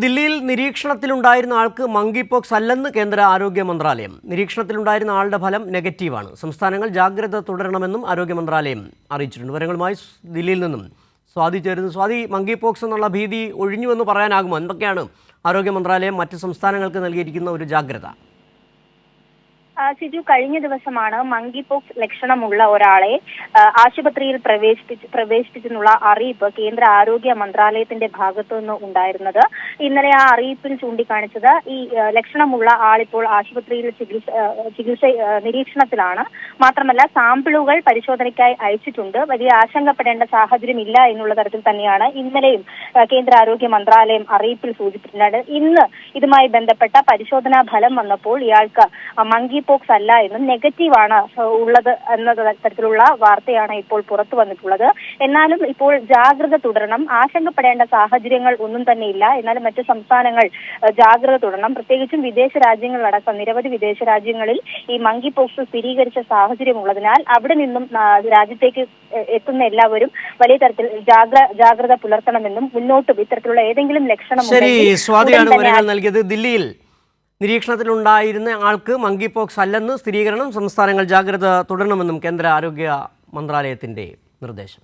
ദില്ലിയിൽ നിരീക്ഷണത്തിലുണ്ടായിരുന്ന ആൾക്ക് monkey pox അല്ലെന്ന് കേന്ദ്ര ആരോഗ്യ മന്ത്രാലയം. നിരീക്ഷണത്തിലുണ്ടായിരുന്ന ആളുടെ ഫലം നെഗറ്റീവാണ്. സംസ്ഥാനങ്ങൾ ജാഗ്രത തുടരണമെന്നും ആരോഗ്യ മന്ത്രാലയം അറിയിച്ചിട്ടുണ്ട്. വിവരങ്ങളുമായി ദില്ലിയിൽ നിന്നും സ്വാതി ചേരുന്നു. സ്വാതി, മങ്കി പോക്സ് എന്നുള്ള ഭീതി ഒഴിഞ്ഞുവെന്ന് പറയാനാകുമോ? എന്തൊക്കെയാണ് ആരോഗ്യ മന്ത്രാലയം മറ്റ് സംസ്ഥാനങ്ങൾക്ക് നൽകിയിരിക്കുന്ന ഒരു ജാഗ്രത? സിജു, കഴിഞ്ഞ ദിവസമാണ് മങ്കി പോക്സ് ലക്ഷണമുള്ള ഒരാളെ ആശുപത്രിയിൽ പ്രവേശിപ്പിച്ചെന്നുള്ള അറിയിപ്പ് കേന്ദ്ര ആരോഗ്യ മന്ത്രാലയത്തിന്റെ ഭാഗത്തു നിന്ന് ഉണ്ടായിരുന്നത്. ഇന്നലെ ആ അറിയിപ്പിൽ ചൂണ്ടിക്കാണിച്ചത് ഈ ലക്ഷണമുള്ള ആളിപ്പോൾ ആശുപത്രിയിൽ നിരീക്ഷണത്തിലാണ്. മാത്രമല്ല, സാമ്പിളുകൾ പരിശോധനയ്ക്കായി അയച്ചിട്ടുണ്ട്. വലിയ ആശങ്കപ്പെടേണ്ട സാഹചര്യം ഇല്ല എന്നുള്ള തരത്തിൽ തന്നെയാണ് ഇന്നലെയും കേന്ദ്ര ആരോഗ്യ മന്ത്രാലയം അറിയിപ്പിൽ സൂചിപ്പിച്ചിട്ടുണ്ട്. ഇന്ന് ഇതുമായി ബന്ധപ്പെട്ട പരിശോധനാ ഫലം വന്നപ്പോൾ ഇയാൾക്ക് മങ്കി പോക്സ് അല്ല എന്നും നെഗറ്റീവാണ് ഉള്ളത് എന്ന തരത്തിലുള്ള വാർത്തയാണ് ഇപ്പോൾ പുറത്തു വന്നിട്ടുള്ളത്. എന്നാലും ഇപ്പോൾ ജാഗ്രത തുടരണം. ആശങ്കപ്പെടേണ്ട സാഹചര്യങ്ങൾ ഒന്നും തന്നെ ഇല്ല. എന്നാലും മറ്റു സംസ്ഥാനങ്ങൾ ജാഗ്രത തുടരണം. പ്രത്യേകിച്ചും വിദേശ രാജ്യങ്ങളിലടക്കം നിരവധി വിദേശ രാജ്യങ്ങളിൽ ഈ മങ്കി പോക്സ് സ്ഥിരീകരിച്ച സാഹചര്യം ഉള്ളതിനാൽ അവിടെ നിന്നും രാജ്യത്തേക്ക് എത്തുന്ന എല്ലാവരും വലിയ തരത്തിൽ ജാഗ്രത പുലർത്തണമെന്നും മുന്നോട്ടും ഇത്തരത്തിലുള്ള ഏതെങ്കിലും ലക്ഷണം നൽകിയത്. ദില്ലിയിൽ നിരീക്ഷണത്തിലുണ്ടായിരുന്ന ആൾക്ക് മങ്കി പോക്സ് അല്ലെന്ന് സ്ഥിരീകരണം. സംസ്ഥാനങ്ങൾ ജാഗ്രത തുടരണമെന്നും കേന്ദ്ര ആരോഗ്യ മന്ത്രാലയത്തിൻ്റെ നിർദ്ദേശം.